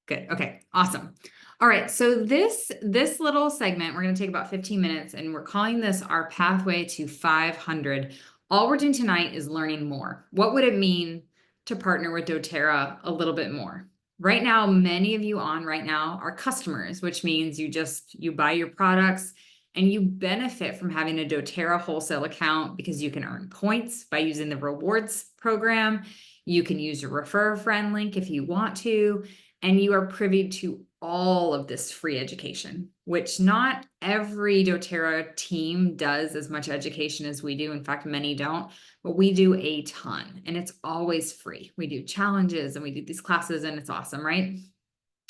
Good. Okay. Awesome. All right. So this little segment, we're going to take about 15 minutes, and we're calling this our pathway to 500. All we're doing tonight is learning more. What would it mean to partner with doTERRA a little bit more? Right now, many of you on right now are customers, which means you buy your products and you benefit from having a doTERRA wholesale account because you can earn points by using the rewards program. You can use your refer a friend link if you want to, and you are privy to all of this free education, which not every doTERRA team does as much education as we do. In fact, many don't, but we do a ton, and it's always free. We do challenges and we do these classes, and it's awesome, right?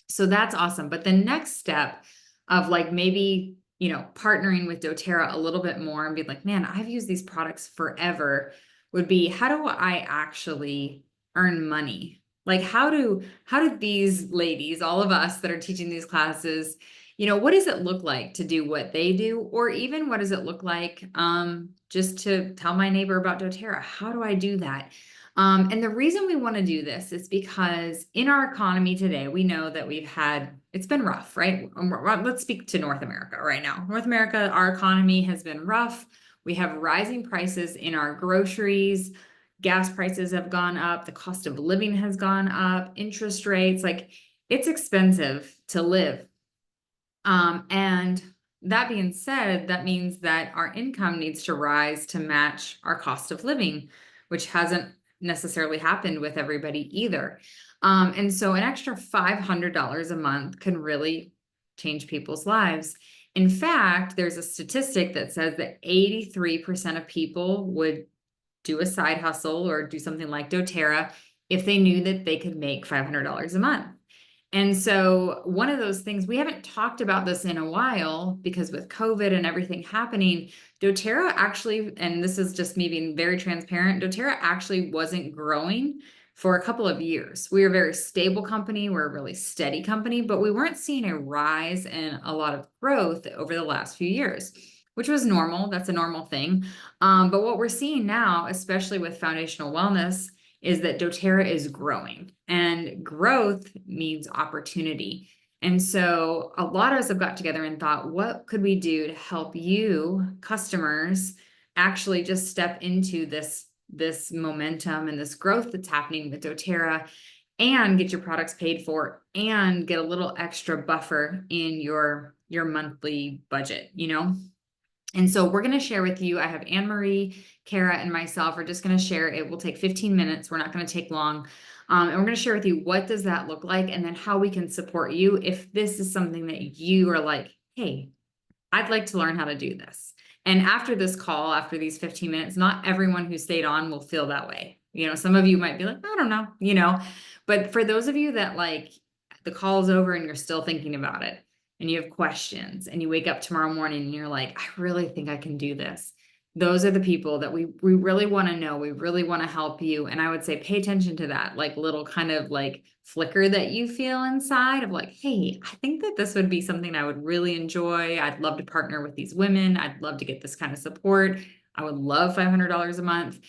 So that's awesome. But the next step of like maybe, partnering with doTERRA a little bit more and be like, man, I've used these products forever, would be, how do I actually earn money? Like, how do these ladies, all of us that are teaching these classes, what does it look like to do what they do? Or even what does it look like just to tell my neighbor about doTERRA? How do I do that? And the reason we want to do this is because in our economy today, we know that it's been rough, right? Let's speak to North America right now. North America, our economy has been rough. We have rising prices in our groceries. Gas prices have gone up. The cost of living has gone up. Interest rates, like it's expensive to live. And that being said, that means that our income needs to rise to match our cost of living, which hasn't necessarily happened with everybody either. And so an extra $500 a month can really change people's lives. In fact, there's a statistic that says that 83% of people would do a side hustle or do something like doTERRA if they knew that they could make $500 a month. And so one of those things, we haven't talked about this in a while because with COVID and everything happening, doTERRA actually, and this is just me being very transparent, doTERRA actually wasn't growing for a couple of years. We were a very stable company. We're a really steady company, but we weren't seeing a rise and a lot of growth over the last few years, which was normal. That's a normal thing. But what we're seeing now, especially with foundational wellness, is that doTERRA is growing, and growth means opportunity. And so a lot of us have got together and thought, what could we do to help you customers actually just step into this momentum and this growth that's happening with doTERRA and get your products paid for and get a little extra buffer in your monthly budget, And so we're going to share with you, I have Anne-Marie, Kara, and myself are just going to share. It will take 15 minutes. We're not going to take long. And we're going to share with you what does that look like and then how we can support you if this is something that you are like, hey, I'd like to learn how to do this. And after this call, after these 15 minutes, not everyone who stayed on will feel that way. Some of you might be like, I don't know, but for those of you that like the call is over and you're still thinking about it, and you have questions and you wake up tomorrow morning and you're like, I really think I can do this. Those are the people that we really want to know. We really want to help you. And I would say, pay attention to that, like little kind of like flicker that you feel inside of like, hey, I think that this would be something I would really enjoy. I'd love to partner with these women. I'd love to get this kind of support. I would love $500 a month.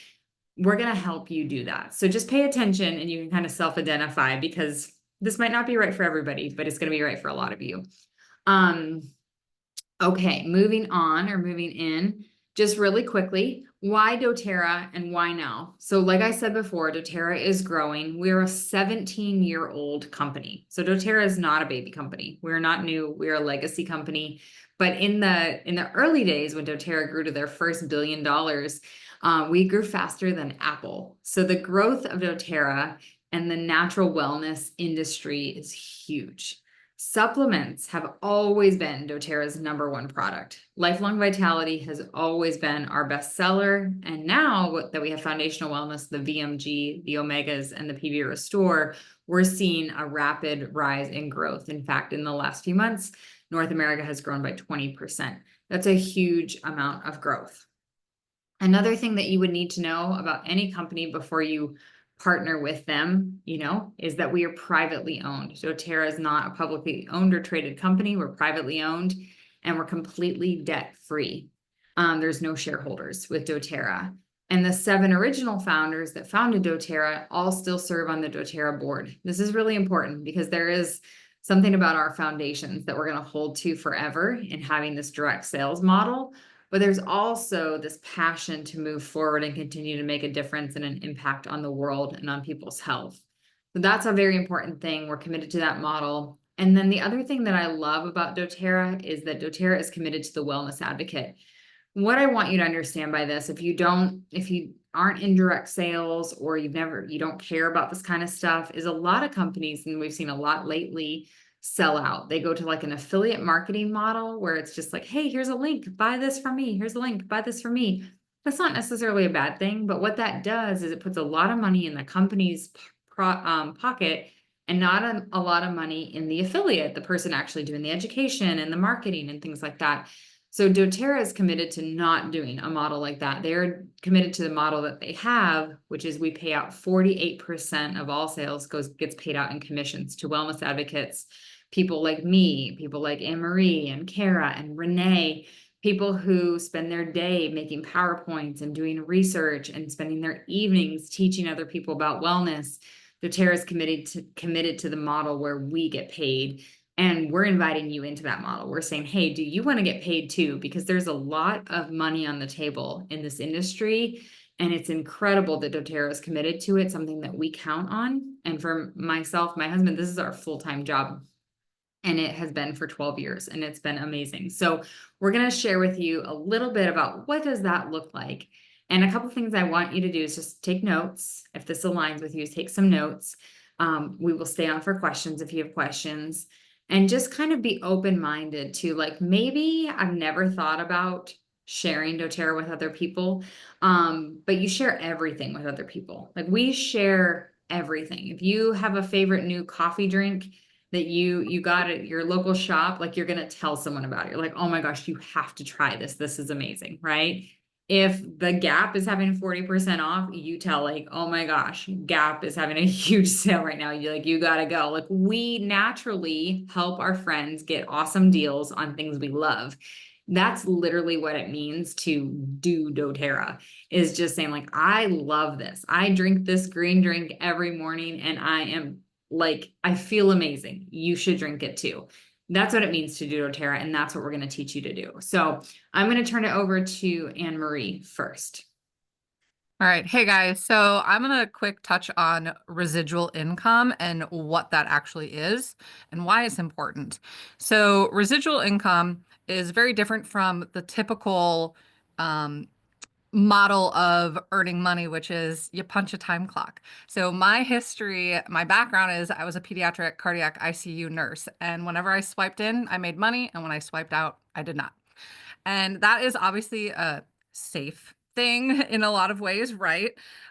We're going to help you do that. So just pay attention and you can kind of self-identify because this might not be right for everybody, but it's going to be right for a lot of you. Okay, moving in, just really quickly, why doTERRA and why now? So like I said before, doTERRA is growing. We're a 17-year-old company. So doTERRA is not a baby company. We're not new. We're a legacy company. But in the early days when doTERRA grew to their first $1 billion, we grew faster than Apple. So the growth of doTERRA and the natural wellness industry is huge. Supplements have always been doTERRA's #1 product. Lifelong Vitality has always been our best seller. And now that we have foundational wellness, the VMG, the Omegas, and the PB Restore, we're seeing a rapid rise in growth. In fact, in the last few months, North America has grown by 20%. That's a huge amount of growth. Another thing that you would need to know about any company before you partner with them, is that we are privately owned. doTERRA is not a publicly owned or traded company. We're privately owned and we're completely debt free. There's no shareholders with doTERRA. And the 7 original founders that founded doTERRA all still serve on the doTERRA board. This is really important because there is something about our foundations that we're going to hold to forever in having this direct sales model. But there's also this passion to move forward and continue to make a difference and an impact on the world and on people's health. So that's a very important thing. We're committed to that model. And then the other thing that I love about doTERRA is that doTERRA is committed to the wellness advocate. What I want you to understand by this, if you aren't in direct sales or you don't care about this kind of stuff, is a lot of companies, and we've seen a lot lately, sell out. They go to like an affiliate marketing model where it's just like, hey, here's a link, buy this from me. Here's a link, buy this from me. That's not necessarily a bad thing, but what that does is it puts a lot of money in the company's pocket and not a lot of money in the affiliate, the person actually doing the education and the marketing and things like that. So doTERRA is committed to not doing a model like that. They're committed to the model that they have, which is we pay out 48% of all sales gets paid out in commissions to wellness advocates, people like me, people like Anne-Marie and Kara and Renee, people who spend their day making PowerPoints and doing research and spending their evenings teaching other people about wellness. doTERRA is committed to the model where we get paid. And we're inviting you into that model. We're saying, hey, do you want to get paid too? Because there's a lot of money on the table in this industry. And it's incredible that doTERRA is committed to it, something that we count on. And for myself, my husband, this is our full-time job. And it has been for 12 years and it's been amazing. So we're going to share with you a little bit about what does that look like. And a couple of things I want you to do is just take notes. If this aligns with you, take some notes. We will stay on for questions if you have questions. And just kind of be open-minded to like, maybe I've never thought about sharing doTERRA with other people, but you share everything with other people. Like we share everything. If you have a favorite new coffee drink that you got at your local shop, like you're going to tell someone about it. You're like, oh my gosh, you have to try this. This is amazing, right? If the Gap is having 40% off, you tell like, oh my gosh, Gap is having a huge sale right now. You gotta go. Like we naturally help our friends get awesome deals on things we love. That's literally what it means to do doTERRA, is just saying like, I love this. I drink this green drink every morning and I feel amazing. You should drink it too. That's what it means to do doTERRA, and that's what we're going to teach you to do. So I'm going to turn it over to Anne-Marie first. All right. Hey guys. So I'm going to quick touch on residual income and what that actually is and why it's important. So residual income is very different from the typical model of earning money, which is you punch a time clock. So my history, my background is I was a pediatric cardiac ICU nurse. And whenever I swiped in, I made money. And when I swiped out, I did not. And that is obviously a safe thing in a lot of ways, right?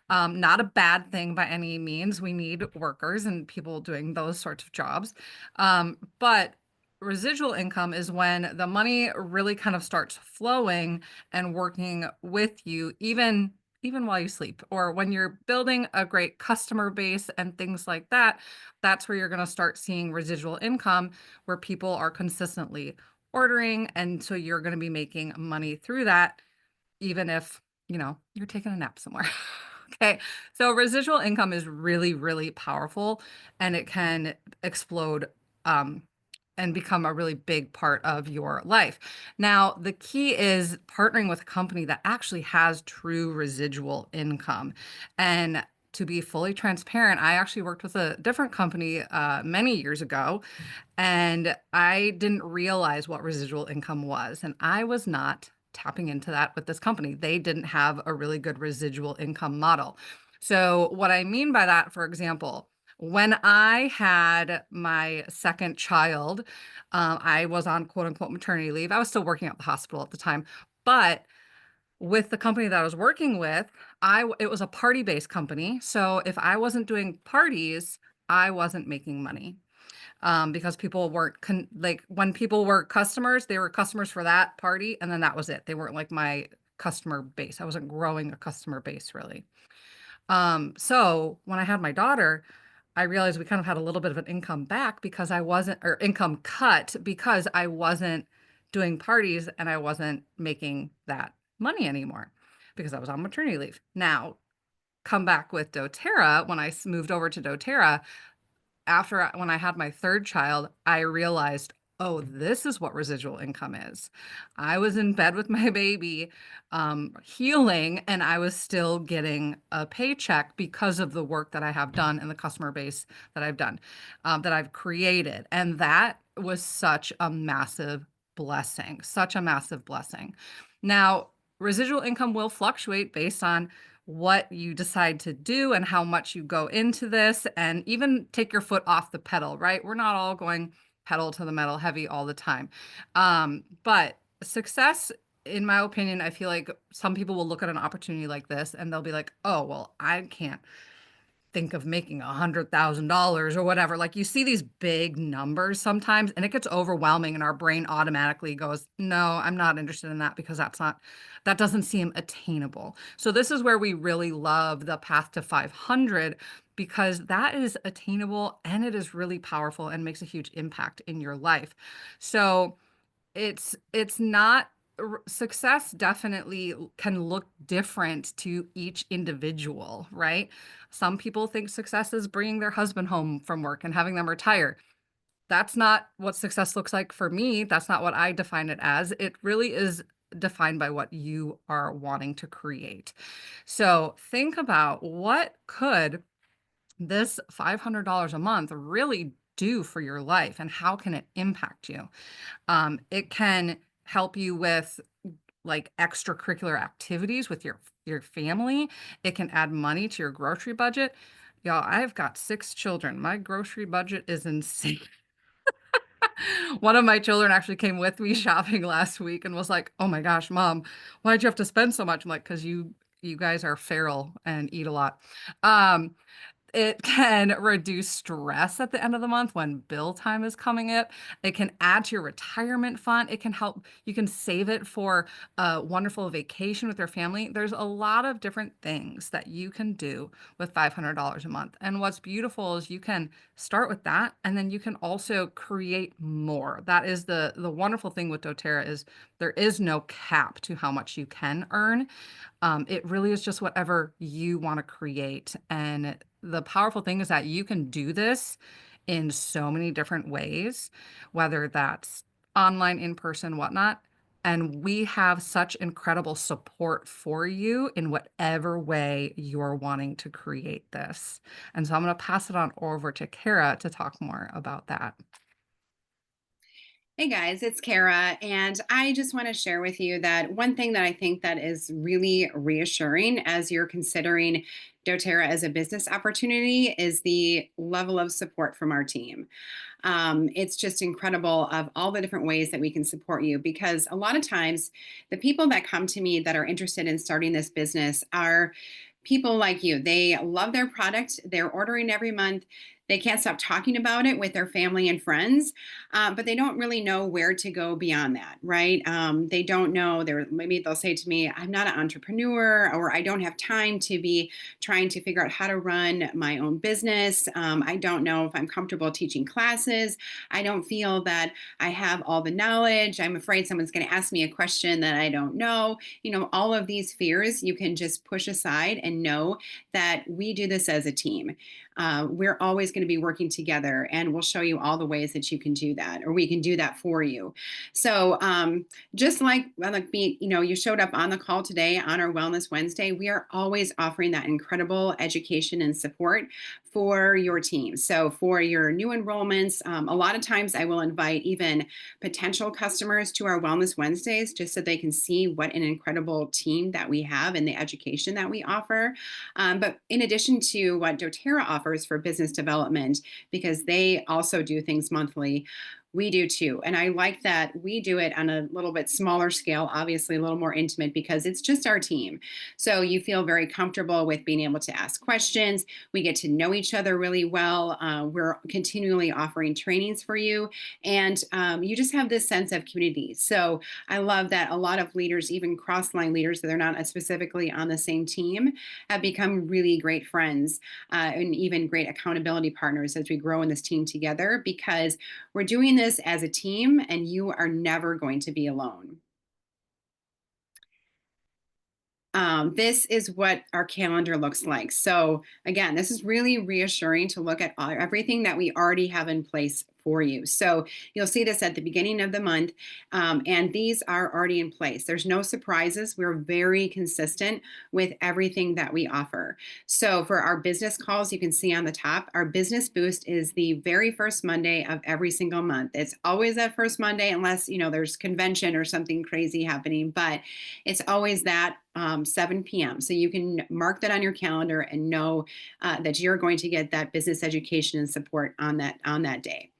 Not a bad thing by any means. We need workers and people doing those sorts of jobs. But residual income is when the money really kind of starts flowing and working with you, even while you sleep, or when you're building a great customer base and things like that. That's where you're going to start seeing residual income, where people are consistently ordering, and so you're going to be making money through that, even if you're taking a nap somewhere. Okay, so residual income is really, really powerful, and it can explode and become a really big part of your life. Now, the key is partnering with a company that actually has true residual income. And to be fully transparent, I actually worked with a different company many years ago, and I didn't realize what residual income was. And I was not tapping into that with this company. They didn't have a really good residual income model. So what I mean by that, for example, when I had my second child, I was on quote unquote maternity leave. I was still working at the hospital at the time, but with the company that I was working with, it was a party-based company. So if I wasn't doing parties, I wasn't making money. Because people weren't like when people were customers, they were customers for that party, and then that was it. They weren't like my customer base. I wasn't growing a customer base really. So when I had my daughter, I realized we kind of had a little bit of an income back because I wasn't, or income cut because I wasn't doing parties and I wasn't making that money anymore. because I was on maternity leave. Now, come back with doTERRA, when I moved over to doTERRA, when I had my third child, I realized, oh, this is what residual income is. I was in bed with my baby, healing, and I was still getting a paycheck because of the work that I have done and the customer base that I've done, that I've created. And that was such a massive blessing, such a massive blessing. Now, residual income will fluctuate based on what you decide to do and how much you go into this, and even take your foot off the pedal, right? We're not all going pedal to the metal heavy all the time. But success, in my opinion, I feel like some people will look at an opportunity like this and they'll be like, oh, well, I can't think of making $100,000 or whatever. Like, you see these big numbers sometimes and it gets overwhelming and our brain automatically goes, no, I'm not interested in that because that doesn't seem attainable. So this is where we really love the path to 500, because that is attainable and it is really powerful and makes a huge impact in your life. So it's not success definitely can look different to each individual, right? Some people think success is bringing their husband home from work and having them retire. That's not what success looks like for me. That's not what I define it as. It really is defined by what you are wanting to create. So think about, what could this $500 a month really do for your life, and how can it impact you? It can help you with like extracurricular activities with your family. It can add money to your grocery budget. Y'all, I've got 6 children. My grocery budget is insane. One of my children actually came with me shopping last week and was like, "Oh my gosh, mom, why'd you have to spend so much?" I'm like, "'Cause you guys are feral and eat a lot." Um, it can reduce stress at the end of the month when bill time is coming up. It can add to your retirement fund. It can help, you can save it for a wonderful vacation with your family. There's a lot of different things that you can do with $500 a month. And what's beautiful is you can start with that, and then you can also create more. That is the wonderful thing with doTERRA, is there is no cap to how much you can earn. It really is just whatever you want to create. And the powerful thing is that you can do this in so many different ways, whether that's online, in person, whatnot. And we have such incredible support for you in whatever way you're wanting to create this. And so I'm going to pass it on over to Kara to talk more about that. Hey guys, it's Kara, and I just want to share with you that one thing that I think that is really reassuring as you're considering doTERRA as a business opportunity is the level of support from our team. It's just incredible of all the different ways that we can support you, because a lot of times the people that come to me that are interested in starting this business are people like you. They love their product, they're ordering every month. They can't stop talking about it with their family and friends, but they don't really know where to go beyond that, right? They don't know. Maybe they'll say to me, "I'm not an entrepreneur," or "I don't have time to be trying to figure out how to run my own business. I don't know if I'm comfortable teaching classes. I don't feel that I have all the knowledge. I'm afraid someone's going to ask me a question that I don't know." All of these fears you can just push aside and know that we do this as a team. We're always going to be working together, and we'll show you all the ways that you can do that, or we can do that for you. So just like me, you showed up on the call today on our Wellness Wednesday, we are always offering that incredible education and support for your team. So for your new enrollments, a lot of times I will invite even potential customers to our Wellness Wednesdays just so they can see what an incredible team that we have and the education that we offer. But in addition to what doTERRA offers for business development, because they also do things monthly, we do too. And I like that we do it on a little bit smaller scale, obviously a little more intimate, because it's just our team. So you feel very comfortable with being able to ask questions. We get to know each other really well. We're continually offering trainings for you. And you just have this sense of community. So I love that a lot of leaders, even cross-line leaders that are not specifically on the same team, have become really great friends, and even great accountability partners as we grow in this team together, because we're doing this as a team and you are never going to be alone. This is what our calendar looks like. So again, this is really reassuring to look at everything that we already have in place for you. So you'll see this at the beginning of the month, and these are already in place. There's no surprises. We're very consistent with everything that we offer. So for our business calls, you can see on the top, our business boost is the very first Monday of every single month. It's always that first Monday, unless there's convention or something crazy happening, but it's always that 7 p.m. So you can mark that on your calendar and know that you're going to get that business education and support on that day.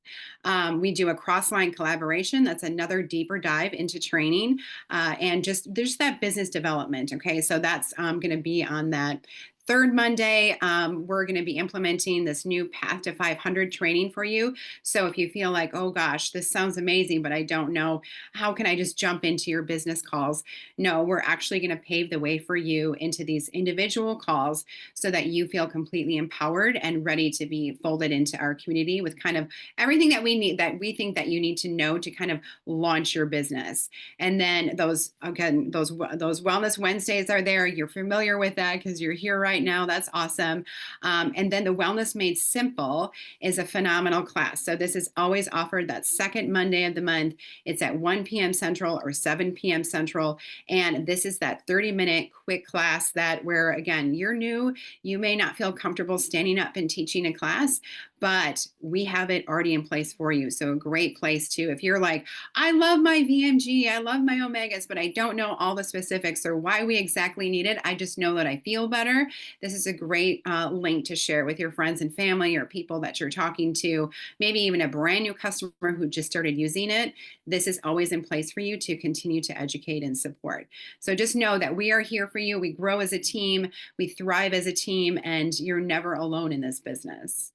We do a cross-line collaboration. That's another deeper dive into training and just there's that business development. Okay, so that's going to be on that third Monday. We're going to be implementing this new Path to 500 training for you. So if you feel like, oh gosh, this sounds amazing, but I don't know, how can I just jump into your business calls? No, we're actually going to pave the way for you into these individual calls so that you feel completely empowered and ready to be folded into our community with kind of everything that we need, that we think that you need to know to kind of launch your business. And then those Wellness Wednesdays are there. You're familiar with that because you're here right now. That's awesome. And then the Wellness Made Simple is a phenomenal class. So this is always offered that second Monday of the month. It's at 1 p.m. Central or 7 p.m. Central. And this is that 30-minute quick class that where, again, you're new, you may not feel comfortable standing up and teaching a class, but we have it already in place for you. So a great place to, if you're like, I love my VMG, I love my omegas, but I don't know all the specifics or why we exactly need it. I just know that I feel better. This is a great link to share with your friends and family or people that you're talking to, maybe even a brand new customer who just started using it. This is always in place for you to continue to educate and support. So just know that we are here for you. We grow as a team, we thrive as a team, and you're never alone in this business.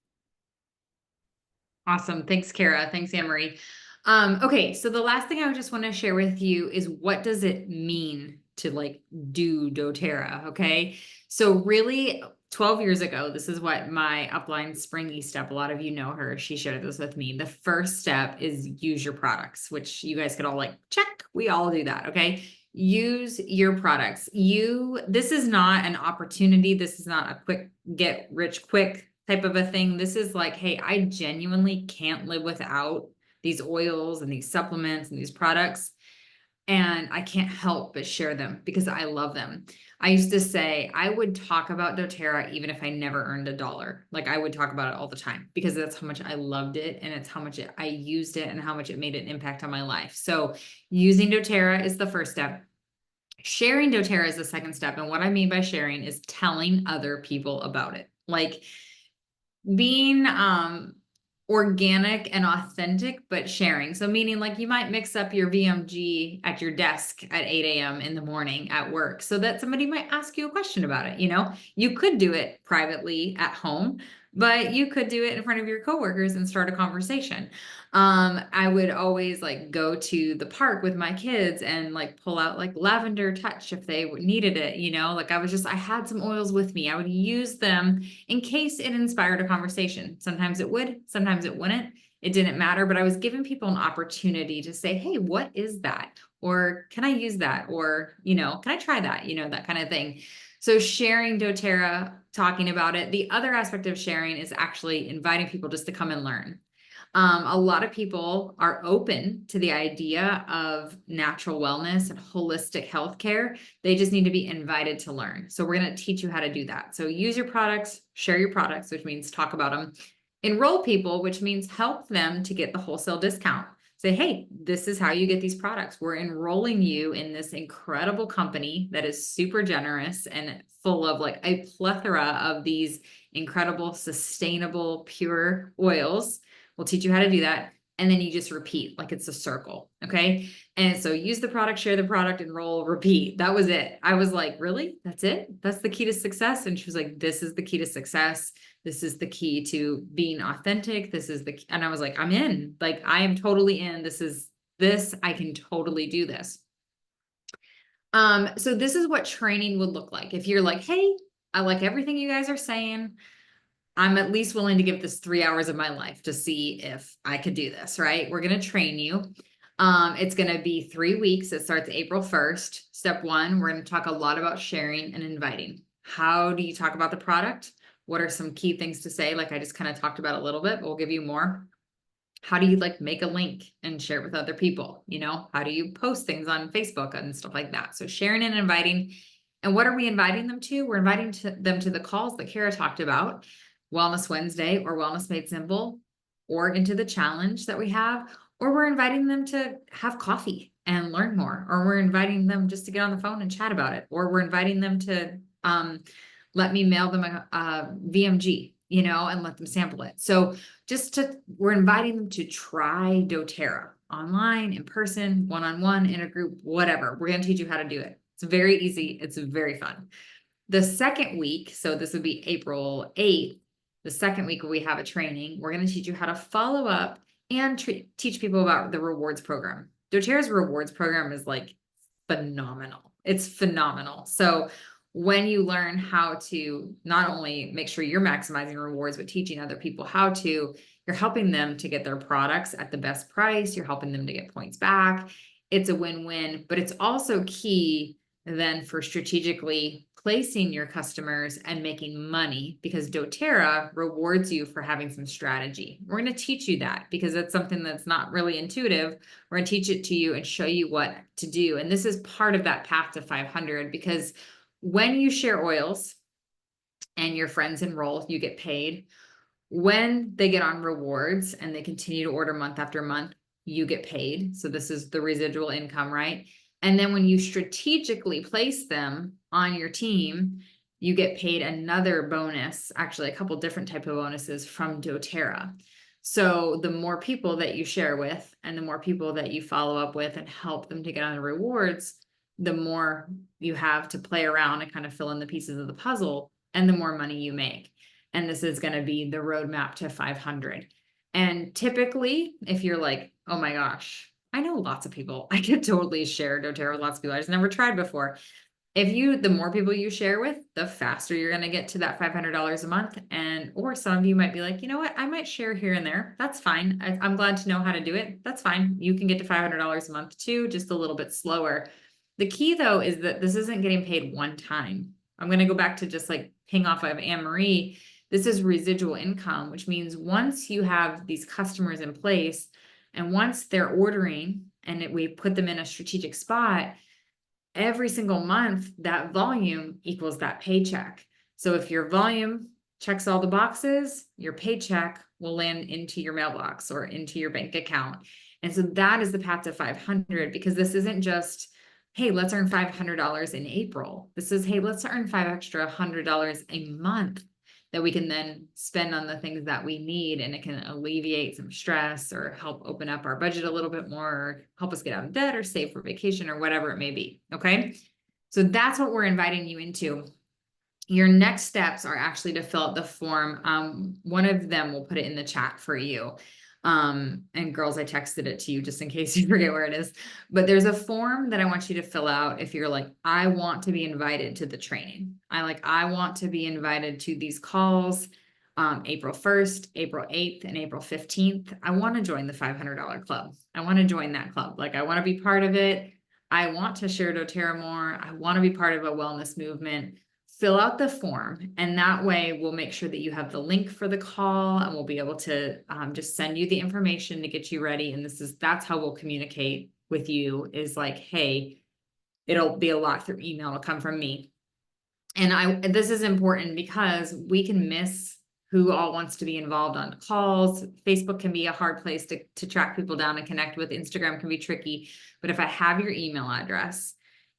Awesome. Thanks, Kara. Thanks, Anne-Marie. Okay, so the last thing I would just want to share with you is what does it mean to like do doTERRA? Okay, so really 12 years ago, this is what my upline Springy step, a lot of you know her, she shared this with me. The first step is use your products, which you guys could all like check. We all do that. Okay, use your products. This is not an opportunity. This is not a quick get rich quick type of a thing. This is like, hey, I genuinely can't live without these oils and these supplements and these products. And I can't help but share them because I love them. I used to say I would talk about doTERRA even if I never earned $1. Like I would talk about it all the time because that's how much I loved it and it's how much I used it and how much it made an impact on my life. So using doTERRA is the first step. Sharing doTERRA is the second step. And what I mean by sharing is telling other people about it. Like being organic and authentic, but sharing. So meaning like you might mix up your VMG at your desk at 8 a.m. in the morning at work so that somebody might ask you a question about it. You could do it privately at home, but you could do it in front of your coworkers and start a conversation. I would always like go to the park with my kids and like pull out like lavender touch if they needed it, like I had some oils with me. I would use them in case it inspired a conversation. Sometimes it would, sometimes it wouldn't. It didn't matter, but I was giving people an opportunity to say, hey, what is that? Or can I use that? Or, can I try that? That kind of thing. So sharing doTERRA, talking about it. The other aspect of sharing is actually inviting people just to come and learn. A lot of people are open to the idea of natural wellness and holistic healthcare. They just need to be invited to learn. So we're going to teach you how to do that. So use your products, share your products, which means talk about them. Enroll people, which means help them to get the wholesale discount. Say, hey, this is how you get these products. We're enrolling you in this incredible company that is super generous and full of like a plethora of these incredible, sustainable, pure oils. We'll teach you how to do that. And then you just repeat like it's a circle. Okay. And so use the product, share the product, enroll, repeat. That was it. I was like, really? That's it? That's the key to success? And she was like, this is the key to success. This is the key to being authentic. And I was like, I'm in. Like, I am totally in. I can totally do this. So this is what training would look like. If you're like, hey, I like everything you guys are saying. I'm at least willing to give this 3 hours of my life to see if I could do this, right? We're going to train you. It's going to be 3 weeks. It starts April 1st. Step 1, we're going to talk a lot about sharing and inviting. How do you talk about the product? What are some key things to say? Like I just kind of talked about a little bit, but we'll give you more. How do you like make a link and share it with other people? You know, how do you post things on Facebook and stuff like that? So sharing and inviting. And what are we inviting them to? We're inviting them to the calls that Kara talked about, Wellness Wednesday or Wellness Made Simple, or into the challenge that we have, or we're inviting them to have coffee and learn more, or we're inviting them just to get on the phone and chat about it, or we're inviting them to let me mail them a VMG, you know, and let them sample it. So we're inviting them to try doTERRA online, in person, one-on-one, in a group, whatever. We're going to teach you how to do it. It's very easy. It's very fun. The second week, so this would be April 8th, the second week we have a training. We're going to teach you how to follow up and teach people about the rewards program. doTERRA's rewards program is like phenomenal. It's phenomenal. So when you learn how to not only make sure you're maximizing rewards, but teaching other people how to, you're helping them to get their products at the best price. You're helping them to get points back. It's a win-win, but it's also key then for strategically placing your customers and making money, because doTERRA rewards you for having some strategy. We're going to teach you that because it's something that's not really intuitive. We're going to teach it to you and show you what to do. And this is part of that path to 500, because when you share oils and your friends enroll, you get paid. When they get on rewards and they continue to order month after month, you get paid. So this is the residual income, right? And then when you strategically place them on your team, you get paid another bonus, actually a couple different type of bonuses from doTERRA. So the more people that you share with and the more people that you follow up with and help them to get on the rewards, the more you have to play around and kind of fill in the pieces of the puzzle, and the more money you make. And this is going to be the roadmap to 500. And typically, if you're like, oh my gosh, I know lots of people, I could totally share doTERRA with lots of people I just never tried before. The more people you share with, the faster you're going to get to that $500 a month. Or some of you might be like, you know what, I might share here and there. That's fine. I'm glad to know how to do it. That's fine. You can get to $500 a month too, just a little bit slower. The key though, is that this isn't getting paid one time. I'm going to go back to just like ping off of Anne-Marie. This is residual income, which means once you have these customers in place and once they're ordering and we put them in a strategic spot, every single month, that volume equals that paycheck. So if your volume checks all the boxes, your paycheck will land into your mailbox or into your bank account. And so that is the path to 500, because this isn't just, hey, let's earn $500 in April. This is, hey, let's earn $500 a month that we can then spend on the things that we need, and it can alleviate some stress or help open up our budget a little bit more, or help us get out of debt or save for vacation or whatever it may be. Okay. So that's what we're inviting you into. Your next steps are actually to fill out the form. One of them will put it in the chat for you. And girls, I texted it to you just in case you forget where it is, but there's a form that I want you to fill out if you're like, I want to be invited to the training. I want to be invited to these calls, April 1st, April 8th, and April 15th. I want to join the $500 club. I want to join that club. Like, I want to be part of it. I want to share doTERRA more. I want to be part of a wellness movement. Fill out the form, and that way we'll make sure that you have the link for the call, and we'll be able to just send you the information to get you ready. And that's how we'll communicate with you, is like, hey, it'll be a lot through email. It'll come from me. And this is important because we can miss who all wants to be involved on calls. Facebook can be a hard place to track people down and connect with. Instagram can be tricky. But if I have your email address,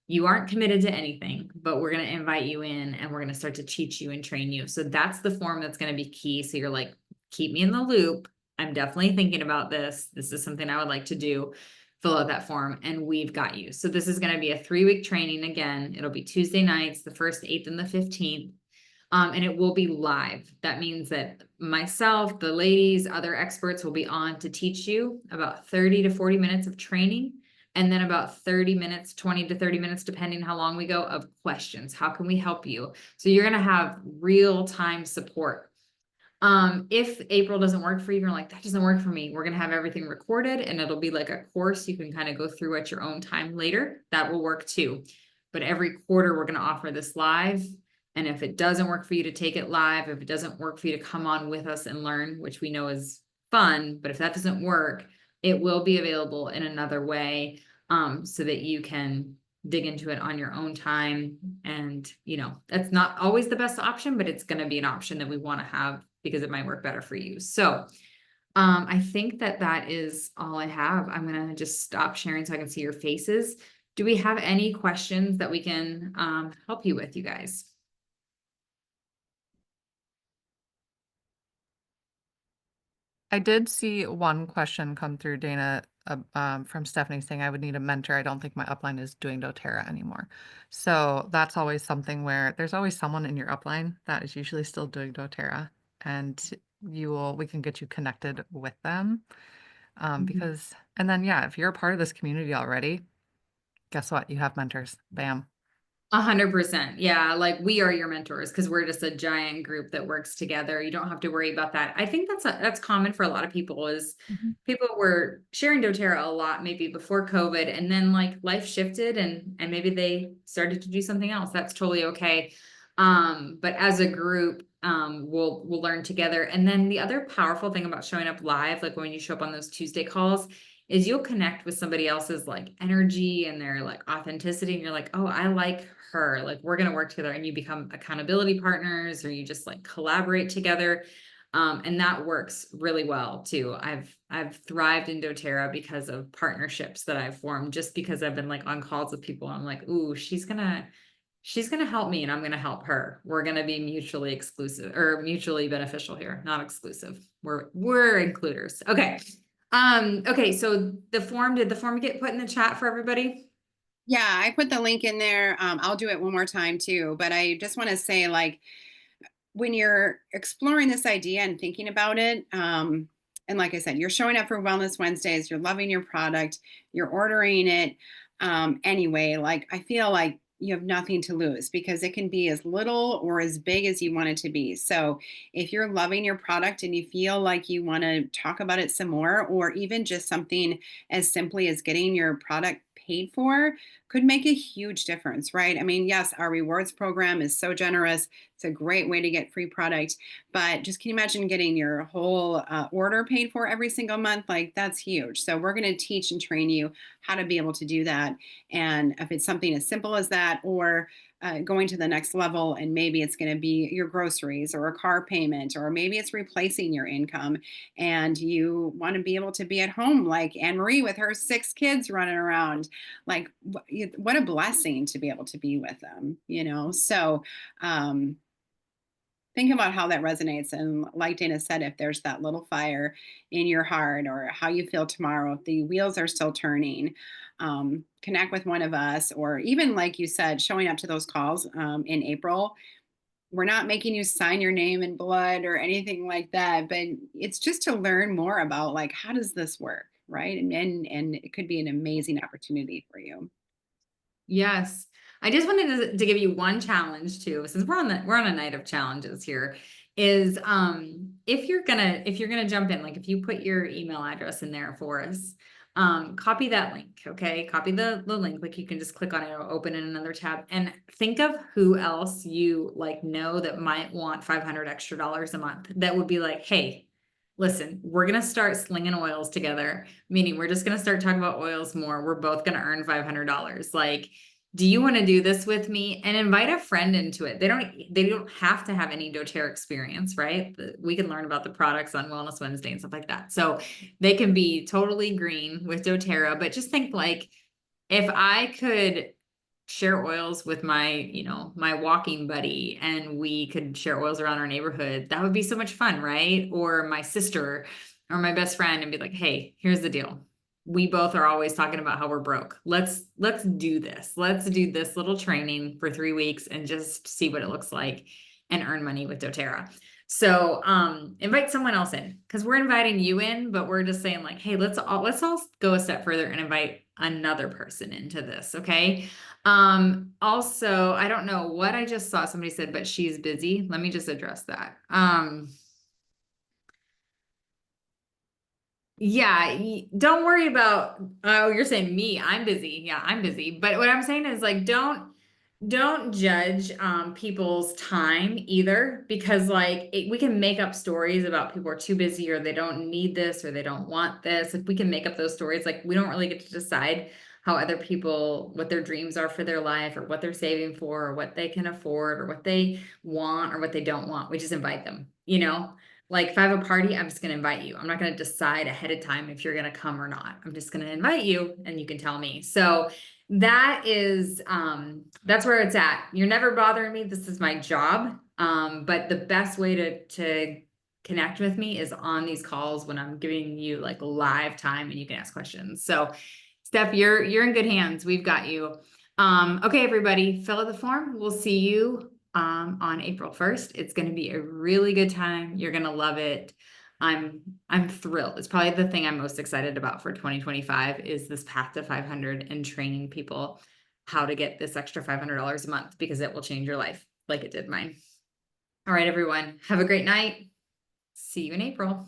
you aren't committed to anything, but we're going to invite you in and we're going to start to teach you and train you. So that's the form that's going to be key. So you're like, keep me in the loop. I'm definitely thinking about this. This is something I would like to do. Fill out that form and we've got you. So this is going to be a 3-week training. Again, it'll be Tuesday nights, the 1st, 8th, and the 15th. And it will be live. That means that myself, the ladies, other experts will be on to teach you about 30 to 40 minutes of training. And then about 30 minutes, 20 to 30 minutes, depending how long we go, of questions. How can we help you? So you're going to have real-time support. If April doesn't work for you, you're like, that doesn't work for me. We're going to have everything recorded and it'll be like a course you can kind of go through at your own time later. That will work too. But every quarter, we're going to offer this live. And if it doesn't work for you to take it live, if it doesn't work for you to come on with us and learn, which we know is fun, but if that doesn't work, it will be available in another way, so that you can dig into it on your own time. And, you know, that's not always the best option, but it's going to be an option that we want to have because it might work better for you. So, I think that that is all I have. I'm going to just stop sharing so I can see your faces. Do we have any questions that we can, help you with, you guys? I did see one question come through, Dana, from Stephanie saying I would need a mentor. I don't think my upline is doing doTERRA anymore. So that's always something where there's always someone in your upline that is usually still doing doTERRA, and we can get you connected with them. Because, and then, yeah, if you're a part of this community already, guess what? You have mentors. Bam. 100%. Yeah, like we are your mentors because we're just a giant group that works together. You don't have to worry about that. I think that's common for a lot of people is people were sharing doTERRA a lot maybe before COVID, and then like life shifted and maybe they started to do something else. That's totally okay. But as a group, we'll learn together. And then the other powerful thing about showing up live, like when you show up on those Tuesday calls, is you'll connect with somebody else's like energy and their like authenticity. And you're like, oh, I like her. Like we're going to work together, and you become accountability partners, or you just like collaborate together. And that works really well too. I've thrived in doTERRA because of partnerships that I've formed, just because I've been like on calls with people. And I'm like, ooh, she's gonna help me and I'm gonna help her. We're gonna be mutually exclusive or mutually beneficial here, not exclusive. We're includers. Okay. Okay, so did the form get put in the chat for everybody? Yeah, I put the link in there. I'll do it one more time too, but I just want to say, like, when you're exploring this idea and thinking about it, and like I said, you're showing up for Wellness Wednesdays, you're loving your product, you're ordering it anyway, like I feel like you have nothing to lose because it can be as little or as big as you want it to be. So if you're loving your product and you feel like you want to talk about it some more, or even just something as simply as getting your product paid for, could make a huge difference, right? I mean, yes, our rewards program is so generous. It's a great way to get free product, but just can you imagine getting your whole order paid for every single month? Like that's huge. So we're going to teach and train you how to be able to do that. And if it's something as simple as that, or going to the next level, and maybe it's going to be your groceries or a car payment, or maybe it's replacing your income, and you want to be able to be at home like Anne Marie with her 6 kids running around. Like, what a blessing to be able to be with them, you know? So, think about how that resonates. And like Dana said, if there's that little fire in your heart, or how you feel tomorrow, if the wheels are still turning, connect with one of us, or even like you said, showing up to those calls in April. We're not making you sign your name in blood or anything like that, but it's just to learn more about, like, how does this work, right? And it could be an amazing opportunity for you. Yes. I just wanted to give you one challenge too, since we're on a night of challenges here, is if you're gonna jump in, like if you put your email address in there for us, copy that link, okay? Copy the link, like you can just click on it, it'll open in another tab, and think of who else you like know that might want $500 extra a month. That would be like, hey, listen, we're going to start slinging oils together, meaning we're just going to start talking about oils more. We're both going to earn $500. Like, do you want to do this with me? And invite a friend into it. They don't have to have any doTERRA experience, right? We can learn about the products on Wellness Wednesday and stuff like that. So they can be totally green with doTERRA, but just think like, if I could share oils with my walking buddy, and we could share oils around our neighborhood, that would be so much fun, right? Or my sister or my best friend, and be like, hey, here's the deal. We both are always talking about how we're broke. Let's do this. Let's do this little training for 3 weeks and just see what it looks like and earn money with doTERRA. So invite someone else in, because we're inviting you in, but we're just saying like, hey, let's all go a step further and invite another person into this. Okay. Also, I don't know what I just saw somebody said, but she's busy. Let me just address that. Yeah, don't worry about, oh, you're saying me, I'm busy. Yeah, I'm busy. But what I'm saying is like, don't judge people's time either, because like we can make up stories about people are too busy or they don't need this or they don't want this. If we can make up those stories, like we don't really get to decide how other people, what their dreams are for their life or what they're saving for or what they can afford or what they want or what they don't want. We just invite them, you know? Like if I have a party, I'm just going to invite you. I'm not going to decide ahead of time if you're going to come or not. I'm just going to invite you and you can tell me. So that is, that's where it's at. You're never bothering me. This is my job. But the best way to connect with me is on these calls when I'm giving you like live time and you can ask questions. So Steph, you're in good hands. We've got you. Okay, everybody, fill out the form. We'll see you on April 1st. It's going to be a really good time. You're going to love it. I'm thrilled. It's probably the thing I'm most excited about for 2025 is this path to 500 and training people how to get this extra $500 a month because it will change your life like it did mine. All right, everyone, have a great night. See you in April.